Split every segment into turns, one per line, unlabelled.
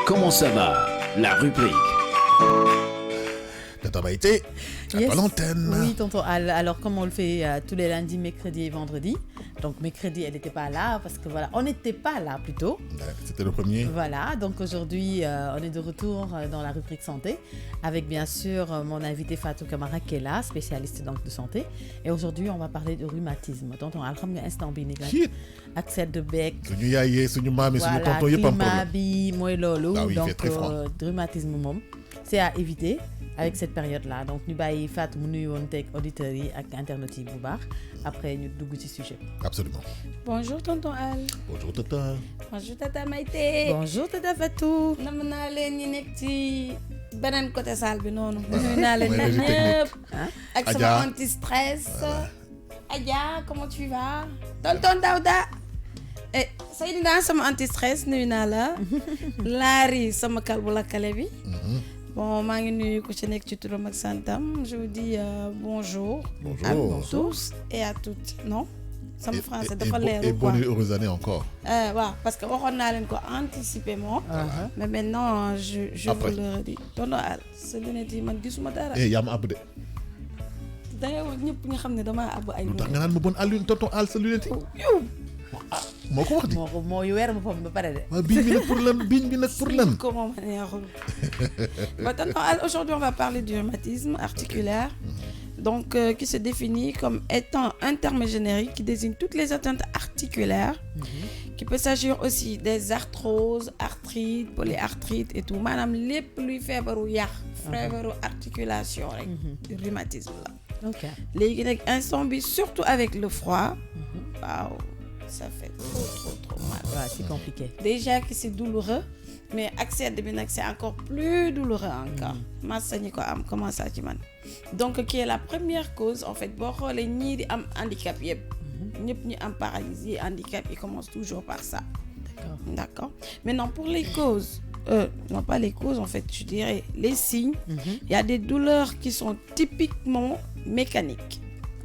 Comment ça va? La rubrique.
Tata Maïté, à l'antenne.
Oui, tonton Al. Alors, comme on le fait tous les lundis, mercredis et vendredis. Donc, mercredi, elle n'était pas là parce que voilà, on n'était pas là plutôt.
C'était le premier.
Voilà, donc aujourd'hui, on est de retour dans la rubrique santé avec bien sûr mon invité Fatou Camara qui est là, spécialiste donc de santé. Et aujourd'hui, on va parler de rhumatisme. Tonton Al, xam nga instant bi ni accès de bec.
Suñu yaayé, suñu maam, suñu
Voilà,
tonton yépp am
climat
problème.
bi mooy loolu.
Ah oui, il
donc
fait très froid.
rhumatisme moom, c'est à éviter avec cette période-là. Donc ñu bàyyi Fatou mu nuyoonteeg auditeurs yi ak internautes yi bu baax. Après ñu dugg ci sujet.
Absolument.
Bonjour tonton Al.
Bonjour Tata.
Bonjour tata Maïté.
Bonjour Tata Fatou.
nam naa leen ñi nekk ci beneen côté salle bi noonu. nuyu
Voilà.
naa leen
Mooy
ñëpp.
régie technique.
ak
Adja.
sama anti-stress. Adja comment tu vas. tonton Daouda. Seydina sama anti-stress nuyu naa la. Laari sama kalbu lakkale bi. Bon maa ngi nuyu ku ci nekk ci turam ak santam. Je vous dis bonjour.
Bonjour.
À tous et à toutes non. sama français dafa leer
Et
quoi.
bonne heureuse année encore.
waaw parce que waxoon naa leen ko anticipément. Mais maintenant je
Après.
vous le redis. tonton Al sa lunette yi man gisuma dara.
Yaa ma àbb de.
da ngay wax ñëpp nga xam ne damaa àbb ay
Lu tax
lunette.
nga naan ma bon Alioune tonton Al sa lunette yi.
yow
Moo ko wax di.
moo weer boppam ba pare de.
Waaw biñ bi nag pour lan biñ bi nag pour lan.
comment ma neexul. Bah, tonton Al, aujourd'hui on va parler du rhumatisme articulaire. Donc, qui se définit comme étant un terme générique qui désigne toutes les atteintes articulaires, qui peut s'agir aussi des arthroses, arthrites, polyarthrites et tout. Madame, les plus faibles articulation, le rhumatisme là.
Ok.
Les instant bi, surtout avec le froid, waouh, ça fait trop mal.
Ouais, c'est compliqué.
Déjà que c'est douloureux, mais accès de bien c'est encore plus douloureux encore. Massa ñi ko am comment ça ci man. Donc qui est la première cause en fait boo xoolee ñii di am handicap yëpp. ñëpp ñi am paralysie handicap ils commencent toujours par ça. D'accord. Maintenant pour les causes non pas les causes en fait je dirais les signes. Il y a des douleurs qui sont typiquement mécaniques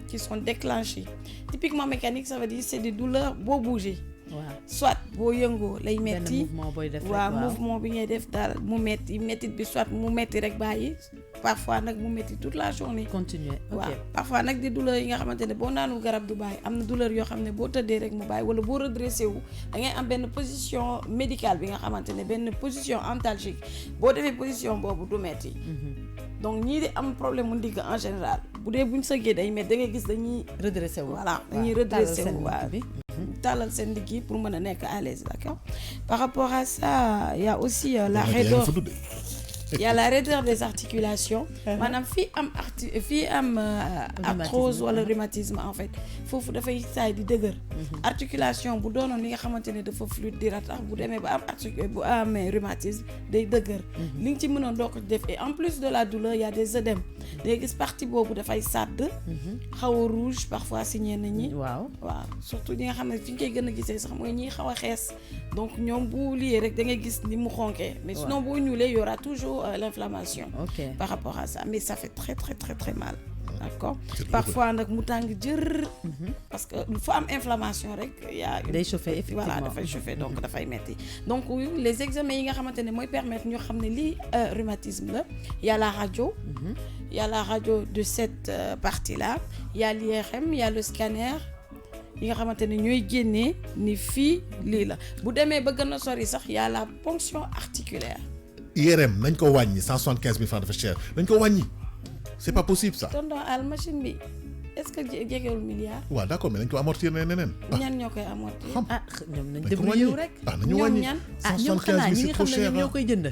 qui sont déclenchées. Typiquement mécanique ça veut dire c'est des douleurs boo bouger.
waaw
Soit boo yëngoo lay metti
mouvement booy def rek
waaw mouvement bi ngay def daal mu metti mettit bi soit mu metti rek bàyyi parfois nag mu metti toute la journée.
continuer ok
waaw parfois nag di douleur yi nga xamante ne boo naanul garab du bàyyi am na douleur yoo xam ne boo tëddee rek mu bàyyi wala boo redressé wu da ngay am benn position médicale bi nga xamante ne benn position antalgique boo defee position boobu du metti donc ñii di am problème mu ndigg en général bu dee buñ sëggee day metti da ngay gis dañuy
redressé wu
voilà dañuy redressé wu waaw
bi
talal seen liggéey pour mën a nekk à l'aise d'accord. Par rapport à ça il y a aussi la
Yaa
raideur
ngi fa tudde.
il y a la raideur des articulations maanaam fii am arthrose wala rhumatisme en fait foofu dafay saay di dëgër articulation bu doonoon li nga xamante ne dafa fluide di ratax bu demee ba am bu amee rhumatisme day dëgër li nga ci mënoon doo ko def et en plus de la douleur il y a des œdèmes day gis partie boobu dafay sàdd xaw a rouge parfois si ñenn ñi
waaw
surtout ñi nga xam ne fi ñu koy gën a gisee sax mooy ñiy xaw a xees donc ñoom bu liyee rek da ngay gis ni mu xonkee mais sinon boo ñuulee y aura toujours l'inflammation par rapport à ça mais ça fait très mal d'accord parfois nag mu tàng jër parce que il faut am inflammation rek y a
day chauffer effectivement
voilà dafay chauffer donc dafay metti donc les examens yi nga xamante ne mooy permettre ñu xam ne lii rhumatisme la y a la radio il y a la radio de cette partie-là il y a l'IRM il y a le scanner yi nga xamante ne ñooy génnee ni fii lii la bu demee ba gën a sori sax il y a la ponction articulaire.
IRM nañ ko wàññi 175 000 francs dafa cher nañ ko wàññi c'est pas possible ça.
tonton Al machine bi est-ce que jegewul milliard.
waaw d'accord mais nañ ko amortir neneen.
ñan ñoo koy amortir.
ñoom nañ
nañ ko
débrouillé wu
wàññi
rek
nañu wàññi.
ñoom ñan.
ñoom
175
xanaa
000
ñi
c'est
nga
trop
xam ne
cher.
ñoom ñoo koy jënd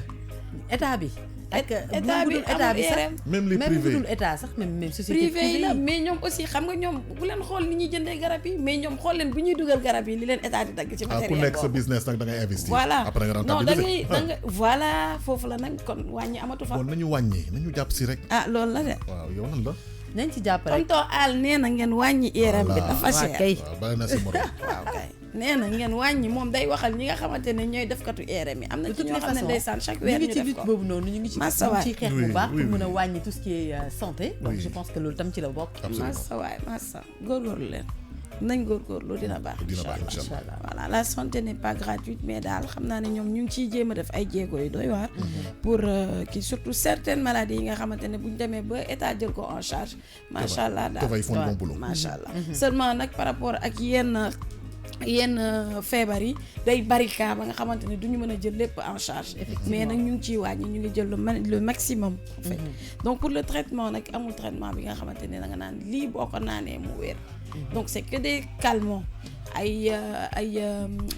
état bi ak
état bi
état bi sax
même les
même
privés.
budul état sax même société
privé yi la
privée
mais ñoom aussi xam nga ñoom bu leen xool ni ñuy jëndee garab yi mais ñoom xool leen bu ñuy dugal garab yi li leen état di dagg ci matériel
ku nekk sa
boobu.
business nag da ngay investir.
voilà
après nga
non da
rentabiliser.
ngay voilà foofu la nag kon wàññi amatu fa.
bon nañu wàññi nañu jàpp si rek.
loolu la de.
waaw yow lan la.
nañ ci jàpp rek
tonton Al nee na ngeen wàññi IRM bi dafa
waaw
cher.
kay
waaw bàyyi na si morom.
waaw kay nee na ngeen wàññi moom day waxal ñi nga xamante ne ñooy defkatu IRM yi am na
de
ci
toutes
ñoo
les
xam ne
façons
ndeysaan chaque
ñu
weer
ngi
ñu
ci
def
lutte
ko.
boobu noonu ñu ngi ci
Massa waay.
xeex
Oui,
bu baax
oui,
pour mën a
oui.
wàññi tout ce qui est santé donc
Oui.
je pense que loolu tam ci la bokk
Absolument.
massa waay massa góorgóorlu leen. nañ góorgóorlu dina baax.
dina baax
inchallah.
incha allah.
Voilà, la santé n'est pas gratuite mais daal xam naa ne ñoom ñu ngi ciy jéem a def ay jéego yu doy waar. pour kii surtout certaines maladies yi nga xamante ne bu ñu demee ba état jël ko en charge. macha allah daal
Ils font le bon boulot.
macha allah. Seulement nag par rapport ak yenn feebar yi day bari cas ba nga xamante ne du ñu mën a jël lépp en charge. mais nag ñu ngi ciy wàññi ñu ngi jël le maximum. en fait donc pour le traitement nag amul traitement bi nga xamante ne da nga naan lii boo ko naanee mu wér. donc c'est que des calmants ay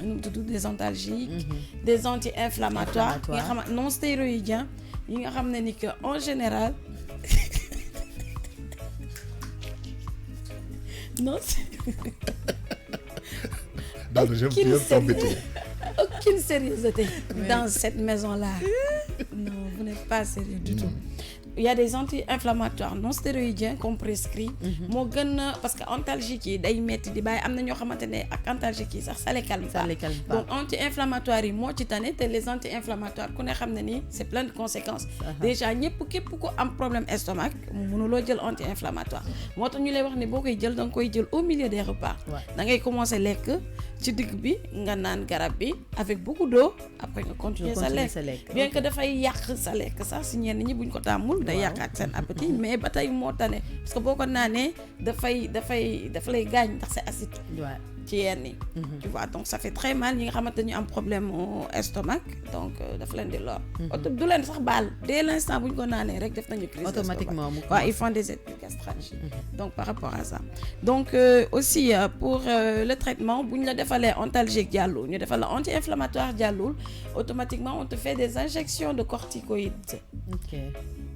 nu mu tudd des antalgiques. des anti-inflammatoires. yi nga xam non stéroïdiens yi nga xam ne ni que en général non. Aucune sérieuseté dans cette maison-là. Non, vous n'êtes pas sérieux du tout. Il y a des anti-inflammatoires non stéroïdiens qu'on prescrit. moo gën parce que antalgique yi day metti di bàyyi am na ñoo xamante ne ak antalgique yi sax ça les calme pas. Donc anti-inflammatoires yi moo ci tane te les anti-inflammatoires ku ne xam ne ni c'est plein de conséquences. Déjà képp ku am problème estomac mënuloo jël anti-inflammatoire. moo tax ñu lay wax ne boo koy jël da nga koy jël au milieu des repas. da ngay commencer lekk ci digg bi nga naan garab bi avec beaucoup d'eau après nga continuer sa lekk. bien que dafay yàq sa lekk sax si ñenn ñi buñ ko tàmmul. day yàqaat seen appétit mais ba tey moo tane parce que boo ko naanee dafa lay gaañ ndax c'est acide ci yenn yi tu vois donc ça fait très mal ñi nga xamante ñu am problème au estomac donc dafa leen di lor du leen sax baal dès l'instant bu ñu ko naanee rek def nañu crise
automatiquement
waaw ils font des épigastralgies donc par rapport à ça donc aussi pour le traitement bu ñu la defalee antalgique jàllul ñu defal la anti-inflammatoire jàllul automatiquement on te fait des injections de corticoïdes.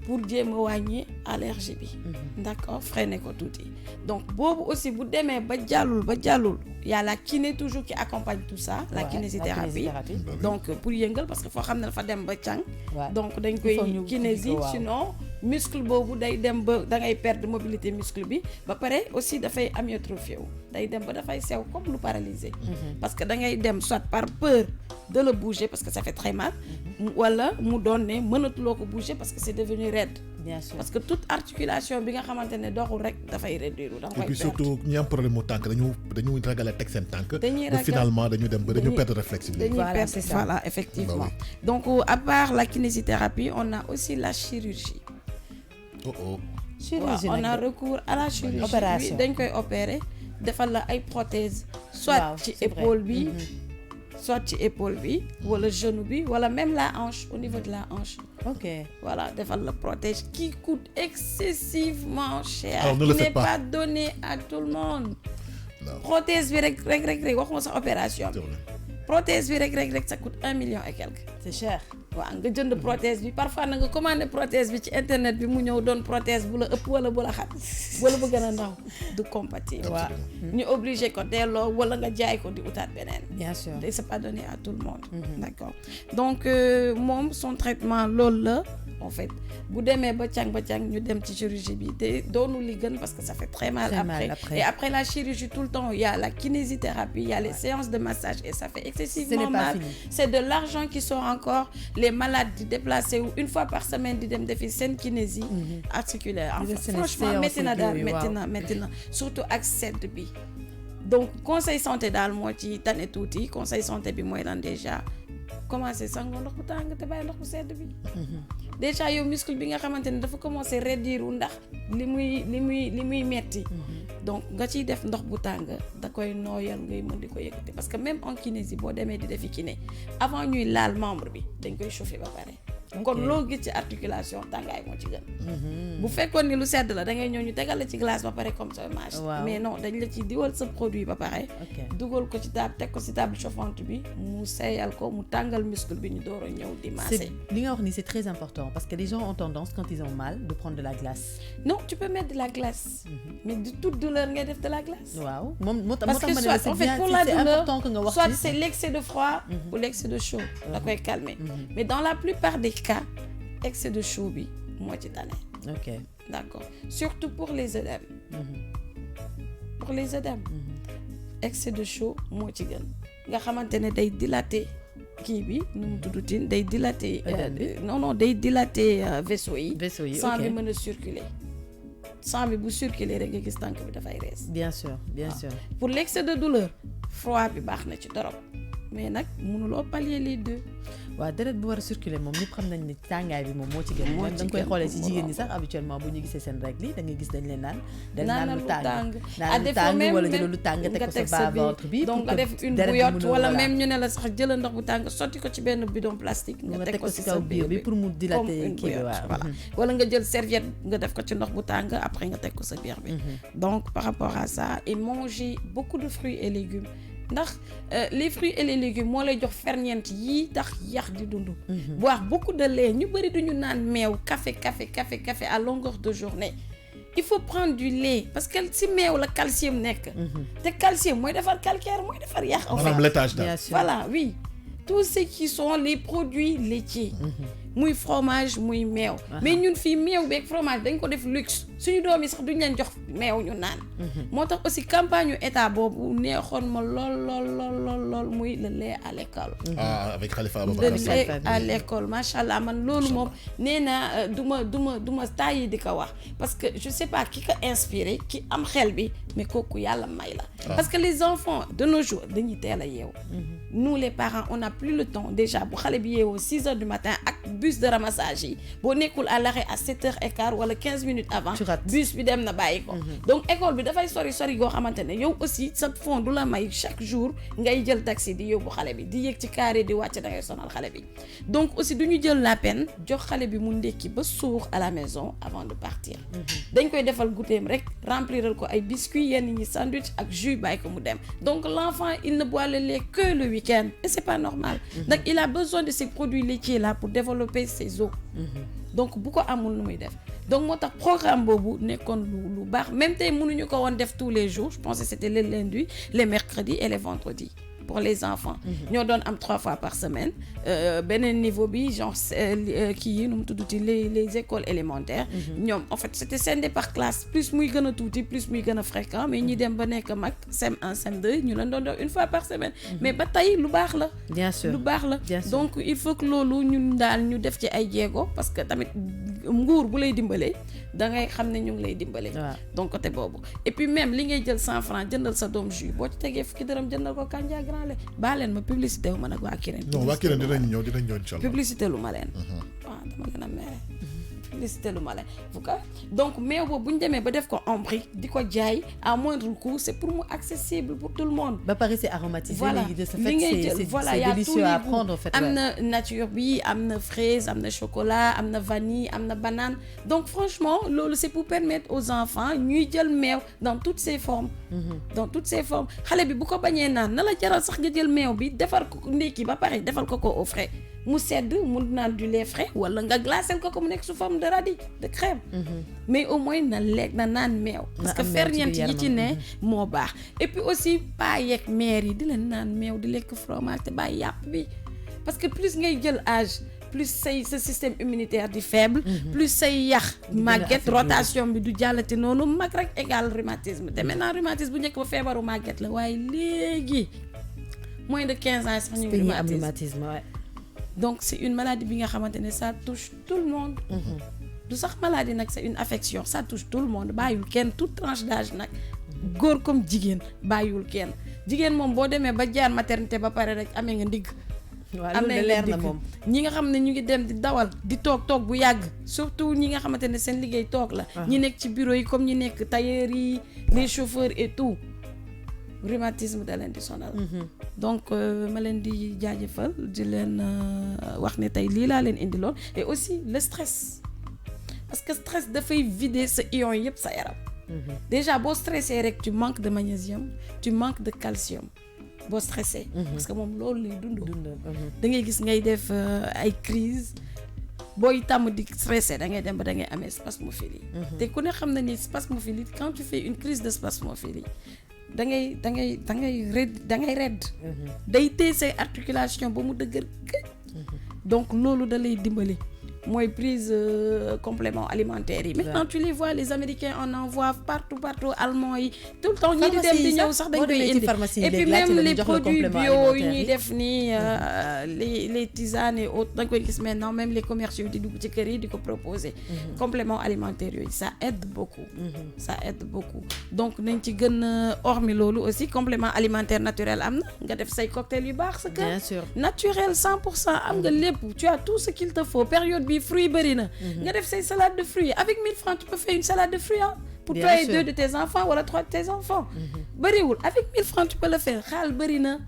Pour jéem a wàññi allergie bi. D'accord, freiner ko tuuti. Donc boobu aussi bu demee ba jàllul y a la kiné toujours qui accompagne tout ça. La kinésithérapie. Donc pour yëngal parce que foo xam ne dafa dem ba càng. donc dañ koy kinésie sinon muscle boobu day dem ba da ngay perdre mobilité muscle bi ba pare aussi dafay amyotrophie wu day dem ba dafay sew comme lu paralysé. parce que da ngay dem soit par peur de le bouger parce que ça fait très mal. wala mu doon ne mënatuloo ko bouger parce que c'est devenu raide.
Bien sûr.
Parce que toute articulation bi nga xamante ne doxul rek dafay réduire da nga koy
et puis surtout ñi am problème mu tànk dañu ragale teg seen tànk.
dañuy
ba finalement dañu dem ba dañu perdre réflexe bi.
Voilà effectivement. Donc à part la kinésithérapie on a aussi la chirurgie.
Chirurgie
on a recours à la chirurgie. Opération dañ koy opérer defal la ay prothèses. soit ci épaule bi. soit ci épaule bi wala genou bi wala même la hanche au niveau de la hanche.
Ok.
Voilà, defal la protège qui coûte excessivement cher.
Alors, ne le faites pas.
Qui n'est pas donné à tout le monde. Non. Prothèse bi rek waxuma sa opération. Prothèse bi rek ça coûte 1 million et quelques.
C'est cher.
waaw nga jënd prothèse bi parfois na nga commandé prothèse bi ci internet bi mu ñëw doon prothèse bu la ëpp wala bu la xat wala bu gën a ndaw du compatible. waaw ñu obligé ko delloo wala nga jaay ko di utaat beneen.
Bien sûr.
Et c'est pas donné à tout le monde. D'accord. Donc moom son traitement loolu la en fait bu demee ba càng ñu dem ci chirurgie bi te doonu li gën parce que ça fait très mal après. Et après la chirurgie tout le temps il y a la kinésithérapie, il y a les séances de massage et ça fait excessivement mal. C'est de l'argent qui sort encore. Les malades di déplacer wu une fois par semaine di dem defi seen kinésie articulaire. Franchement métti na daal métti na surtout ak sedd bi. Donc conseil santé daal moo ci tane tuuti conseil santé bi mooy lan déjà commencer sangoo ndox bu tàng te bàyyi ndox bu sedd bi. Déjà yow muscle bi nga xamante ne dafa commencer réduire ndax li muy metti. Donc nga ciy def ndox bu tàng da koy nooyal ngay mën di ko yëkkati parce que même en kinésie boo demee di defi kiné avant ñuy laal membre bi dañ koy chauffer ba pare. kon loo gis ci articulation tàngaay moo ci gën. bu fekkoon ni lu sedd la da ngay ñëw ñu tegal la ci glace ba pare comme ça marche. mais non dañ la ci diwal sa produit ba pare. dugal ko ci table teg ko ci table chauffante bi mu seeyal ko mu tàngal muscle bi ñu door a ñëw di masser.
li nga wax ni c'est très important parce que les gens ont tendance quand ils ont mal de prendre de la glace.
Non, tu peux mettre de la glace. Mais de toute douleur ngay def de la glace.
Waaw
parce que soit en fait pour la douleur soit
ci.
c'est l'excès de froid ou l'excès de chaud da koy calmer. Mais dans la plupart des cas excès de chaud bi moo ci tane.
Ok.
D'accord. Surtout pour les œdèmes. Pour les œdèmes. Excès de chaud moo ci gën nga xamante ne day dilater kii bi nu mu tuddutin day dilater. non day dilater vaisseau yi.
Vaisseau yi
sang bi mën a circuler. sang bi bu circuler rek nga gis tànk bi dafay rees.
bien sûr bien sûr.
Pour l'excès de douleur froid bi baax na ci torop mais nag mënuloo pallier les deux.
waaw deret bu war a circuler moom ñëpp xam nañ ni tàngaay bi moom moo ci gën.
moo
même da
ci
nga koy
gën
xoolee si
moom
jigéen ñi
moom.
sax habituellement bu ñu gisee seen règle yi da ngay gis dañ leen naan. dañ
naan
naan
lu
lu
tàng
tàng
à
naan lu
défaut
tàng
même
wala jël lu tàng
nga
teg ko sa
teg sa
bas
biir.
ventre bi.
donc
pour
nga
que
def une
deret bi
bouillotte
mën a
wala
voilà.
même ñu ne la sax jëlal ndox bu tàng sotti ko ci benn bidon plastique.
nga teg ko si kaw biir bi pour mu
comme
dilater
une
kii bi
bouillotte,
waaw.
voilà. wala nga jël serviette nga def ko ci ndox bu tàng après nga teg ko sa biir bi. donc par rapport à ça et manger beaucoup de fruits et légumes ndax les fruits et les légumes moo lay jox ferñeent yii tax yax di dund. boire beaucoup de lait ñu bëri duñu naan meew café à longueur de journée. Il faut prendre du lait parce que si meew la calcium nekk. te calcium mooy defar calcaire mooy defar yax. en
maanaam
fait
laitage daal.
bien sûr.
voilà oui tous ceux qui sont les produits laitiers. muy fromage muy meew. mais ñun fii meew beeg fromage dañ ko def luxe suñu doom yi sax duñ leen jox meew ñu naan. moo tax aussi campagne état boobu neexoon ma lool muy le lait à l'école.
ah avec Khalifa
le
Ababacar Sall.
lait à l'école macha allah man loolu moom nee naa du ma tàyyi di ko wax parce que je sais pas ki ko inspiré ki am xel bi mais kooku yàlla may la. parce que les enfants de nos jours dañuy teel a yeewu. nous les parents on n'a plus le temps déjà bu xale bi yeewoo 6 heures du matin ak bus de ramassage yi boo nekkul à l'arrêt à 7h15 wala 15 minutes avant.
Tu rates.
bus bi dem na bàyyi ko. donc école bi dafay sori goo xamante ne yow aussi sa fond du la may chaque jour ngay jël taxi di yóbbu xale bi di yéeg ci carré di wàcc da ngay sonal xale bi donc aussi du ñu jël la peine jox xale bi mu ndekki ba suur à la maison avant de partir. dañ koy defal goûteem rek rempliral ko ay biscuits yenn ñi sandwich ak jus bàyyi ko mu dem donc l'enfant il ne boit le lait que le week-end et c'est pas normal. donc il a besoin de ces produits laitiers là pour développer ses os. donc bu ko amul nu muy def donc moo tax programme boobu nekkoon lu baax même tey mënuñu ko woon def tous les jours je pense que c'était les lundis les mercredis et les vendredis pour les enfants. ñoo doon am 3 fois par semaine beneen niveau bi genre kii yi nu mu tudduti les écoles élémentaires. ñoom en fait c'était scindé par classe plus muy gën a tuuti plus muy gën a fréquent mais ñi dem ba nekk mag CM1 CM2 ñu leen doon def 1 fois par semaine. mais ba tey lu baax la.
bien sûr
lu baax la
bien sûr.
donc il faut que loolu ñun daal ñu def ci ay jéego parce que tamit nguur bu lay dimbalee da ngay xam ne ñu ngi lay dimbale.
waaw.
donc côté boobu et puis même li ngay jël 100 francs jëndal sa doom jus boo ci tegee fukki dërëm jëndal ko kanja grand lait baa leen ma publicité wu ma nag waa Kirène.
non waa Kirène dinañ ñëw incha allah.
publicité lu ma leen. waaw dama gën a mere. publicité lu ma leen donc meew boobu bu ñu demee ba def ko en brique di ko jaay à moindre coût c'est pour mu accessible pour tout le monde.
ba pare c'est aromatisé.
voilà
léegi de ce
li
fait
ngay
c'est
jël voilà y
c'est
a tous
délicieux
les
à
goûts.
prendre en fait.
am
ouais.
na nature bi am na fraise am na chocolat am na vanille am na banane donc franchement loolu c'est pour permettre aux enfants ñuy jël meew dans toutes ses formes. dans toutes ses formes xale bi bu ko bañee naan na la jaral sax nga jël meew bi defar ko ndekki ba pare defal ko au frais mu sedd mu naan du lait frais wala nga glacé ko mu nekk sous forme de radis de crème. mais au moins na lekk na naan meew. parce que
am meew ci
ferñeent
biir
yi ci ne
yaramam.
moo baax et puis aussi paa yeeg mère yi di leen naan meew di lekk fromage te bàyyi yàpp bi parce que plus ngay jël âge plus sa système immunitaire di faible. plus say yax màgget
affaibli.
rotation bi du jàllati noonu mag rek égal rhumatisme te maintenant rhumatisme bu njëkk ba feebaru màgget la waaye léegi moins de 15 ans sax ñu ngi
ñi am
rhumatisme.
rhumatisme ouais.
donc c'est une maladie bi nga xamante ne ça touche tout le monde. du sax maladie nag c'est une affection ça touche tout le monde bàyyiwul kenn toute tranche d'âge nag góor comme jigéen bàyyiwul kenn jigéen moom boo demee ba jaar maternité ba pare rek amee nga ndigg.
waaw loolu de leer na moom.
ñi nga xam ne ñu ngi dem di dawal di toog bu yàgg surtout ñi nga xamante ne seen liggéey toog la. ñi nekk ci bureau yi comme ñi nekk tailleurs yi les chauffeurs et tout rhumatisme da leen di sonal. donc ma leen di jaajëfal di leen wax ne tey lii laa leen indiloon et aussi le stress parce que stress dafay vider sa ion yëpp sa yaram. déjà boo stressé rek tu manques de magnésium tu manques de calcium boo stressé. parce que moom loolu lay dund. da ngay gis ngay def ay crise booy tàmm di stressé da ngay dem ba da ngay amee spasmophilie. te ku ne xam na ni spasmophilie quand tu fais une crise de spasmophilie da ngay redd. day téye say articulation ba mu dëgër këj. donc loolu da lay dimbali mooy prise complément alimentaire yi. Maintenant tu les vois les Américains on en voit partout allemands yi tout le temps ñi di dem di ñëw sax dañ koy indi et puis même les produits bio yu ñuy def nii les tisanes et autres dañ koy gis maintenant même les commerciaux di dugg ci kër yi di ko proposer complément alimentaire yooyu ça aide beaucoup donc nañ ci gën a hormis loolu aussi complément alimentaire naturel am na nga def say cocktail yu baax sa kër
bien sûr
naturel 100% am nga lépp tu as tout ce qu'il te faut période bi fruits bëri na nga def say salade de fruits avec 1000 francs tu peux faire une salade de fruits pour toi et 2 de tes enfants wala 3 de tes enfants bëriwul avec 1000 francs tu peux le faire xaal bëri na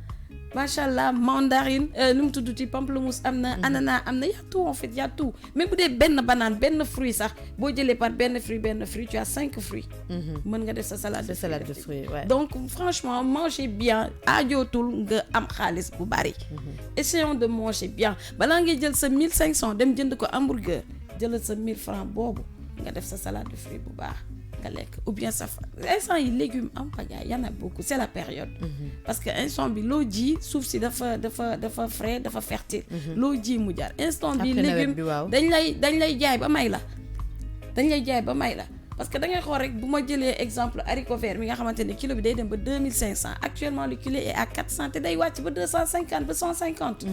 machallah mandarine nu mu tudd ci pamplemousse am na ananas am na y a tout en fait y a tout même bu dee benn banane benn fruit sax boo jëlee par benn fruit tu as 5 fruits mën nga def sa salade de fruits ouais. Donc franchement mangez bien aajootul nga am xaalis bu bari essayons de manger bien balaa ngay jël sa 1500 dem jënd ko hamburger jëlal sa 1000 francs boobu nga def sa salade de fruits bu baax nga lekk ou bien ça instant yi légumes en pagaille y en a beaucoup c'est la période parce que instant bi loo ji suuf si dafa frais dafa fertile loo ji mu jar instant bi légumes dañ lay jaay ba may la parce que da ngay xool rek bu ma jëlee exemple haricot vert mi nga xamante ne kilo bi day dem ba 2500 actuellement le kilo est à 400 te day wàcc ba 250 ba 150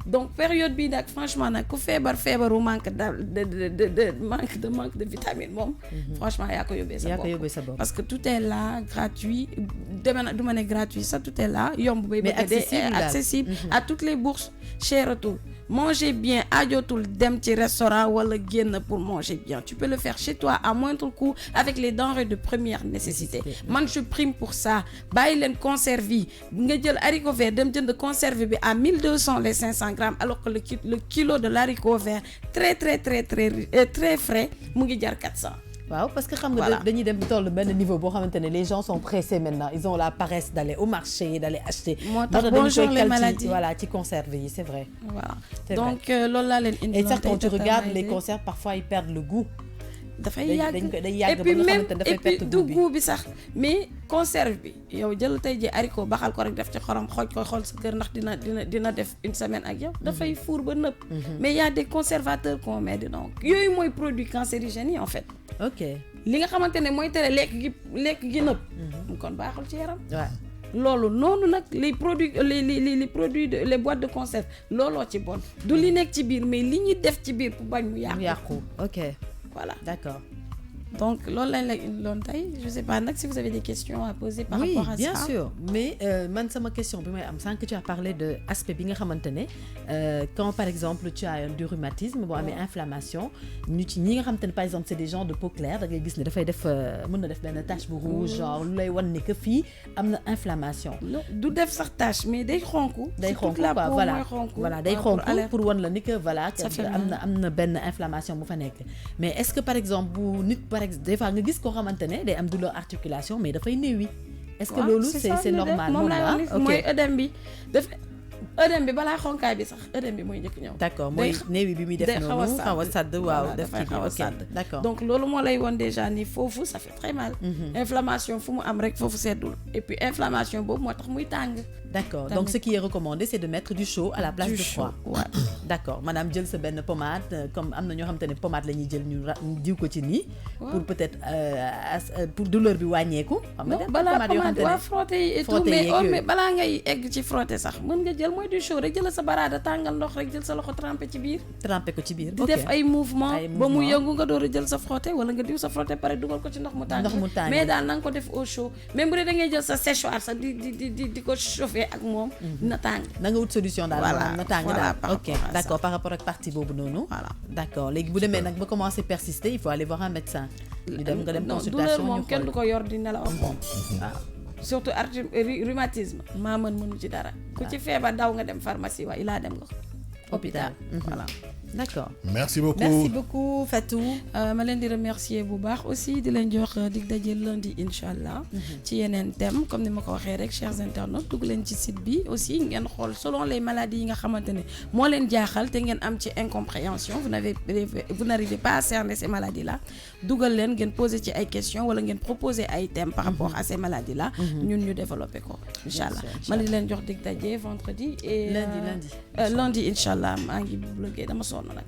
donc période bi nag franchement nag ku feebaru manque de vitamine moom franchement yaa ko yóbbee sa bopp parce que tout est là gratuit du ma ne gratuit ça tout est là yomb bay bëgg dee accessible à toutes les bourses cheratul manger bien ajootul dem ci restaurant wala génn pour manger bien tu peux le faire chez toi à moindre coût avec les denrées de première nécessité man je prime pour ça bàyyi leen conserve yi nga jël haricot vert dem jënd conserve bi à 1200 les 500 grammes alors que le kilo de l'haricot vert très frais mu ngi jar 400.
waaw parce que xam nga dañuy dem toll benn niveau boo xamante ne les gens sont pressés maintenant ils ont la paresse d'aller au marché d'aller acheter.
moo tax bonjour les maladies
voilà ci conserve yi c'est vrai.
voilà donc loolu laa leen indi.
et ça quand tu regardes les conserves parfois ils perdent le goût.
dafay yàgg
day yàgg ba nga xamante ne dafay perte
du goût bi sax mais conserve bi yow jël tey ji haricot baxal ko rek def ci xorom xooj ko xool sa kër ndax dina def une semaine ak yow dafay fuur ba nëpp mais y a des conservateurs qu'on met dedans yooyu mooy produit cancérigène yi en fait
ok
li nga xamante ne mooy tere lekk gi nëpp kon baaxul ci yaram
waaw
loolu noonu nag les produits les boîtes de conserve looloo ci bon du li nekk ci biir mais li ñuy def ci biir pour bañ mu yàqu
ok
voilà
d'accord
donc loolu lañ la indiloon tey je sais pas nag si vous avez des questions à poser par rapport à ça.
Oui bien sûr mais man sama question bi may am sànq tu as parlé de aspect bi nga xamante ne quand par exemple tu as du rhumatisme boo amee inflammation ñi nga xamante ne par exemple c'est des gens de peau claire da ngay gis ne dafay def mën na def benn tache bu rouge genre lu lay wan ne que fii am na inflammation.
du def sax tache mais day xonk.
day xonk quoi voilà day xonk pour wan la ni que voilà am na benn inflammation bu fa nekk mais est-ce que par exemple bu nit des fois nga gis koo xamante ne day am douleur articulation mais dafay néewi. est-ce que loolu c'est normal
moom laa wax mooy œdème bi balaa xonkaay bi sax œdème bi mooy njëkk ñëw.
d'accord mooy néewi bi muy def noonu xaw a sadd waaw def
dafay xaw a sadd
d'accord
donc loolu moo lay woon déjà ni foofu ça fait très mal. inflammation fu mu am rek foofu seddul et puis inflammation boobu moo tax muy tàng.
d'accord donc ce qui est recommandé c'est de mettre du chaud à la place du froid.
waaw
d'accord maanaam jël sa benn pommade comme am na ñoo xamante ne pommade la ñuy jël ñu diw ko ci nii. pour peut-être pour douleur bi wàññeeku. xam nga
balaa pommade waa frotter yi et tout mais balaa ngay egg ci frotter sax mën nga jël mooy du chaud rek jël sa baraada tàngal ndox rek jël sa loxo trempé ci biir.
trempé ko ci biir
di def ay mouvement ba mu yëngu nga door a jël sa frotter wala nga diw sa frotter pare dugal ko ci ndox mu tàng. mais daal na nga ko def au chaud même bu dee da ngay jël sa séchoir sax di ko chauffer ak moom. na tàng
na nga wut solution daal.
voilà
na tàng daal ok
ça.
d'accord par rapport ak partie boobu noonu.
voilà
d'accord léegi bu demee nag ba commencer persister il faut aller voir un médecin. ñu dem nga dem consultation
douleur moom kenn du ko yor di nelaw ak moom.
waaw
surtout rhumatisme maa mënu ci dara. ku ci feebar daw nga dem pharmacie waaye ilaa dem nga hôpital. voilà.
d'accord
merci beaucoup
Fatou.
ma leen di remercier bu baax aussi di leen jox dig daje lundi incha allah. ci yeneen thème comme ni ma ko waxee rek chers internautes dugg leen ci site bi aussi ngeen xool selon les maladies yi nga xamante ne moo leen jaaxal te ngeen am ci incompréhension vous n'arrivez pas à cerner ces maladies là dugal leen ngeen poser ci ay questions wala ngeen proposer ay thèmes par rapport à ces maladies là. ñun ñu développer ko incha allah. ma leen jox dig daje vendredi et lundi incha allah maa ngi blogué dama sonn nag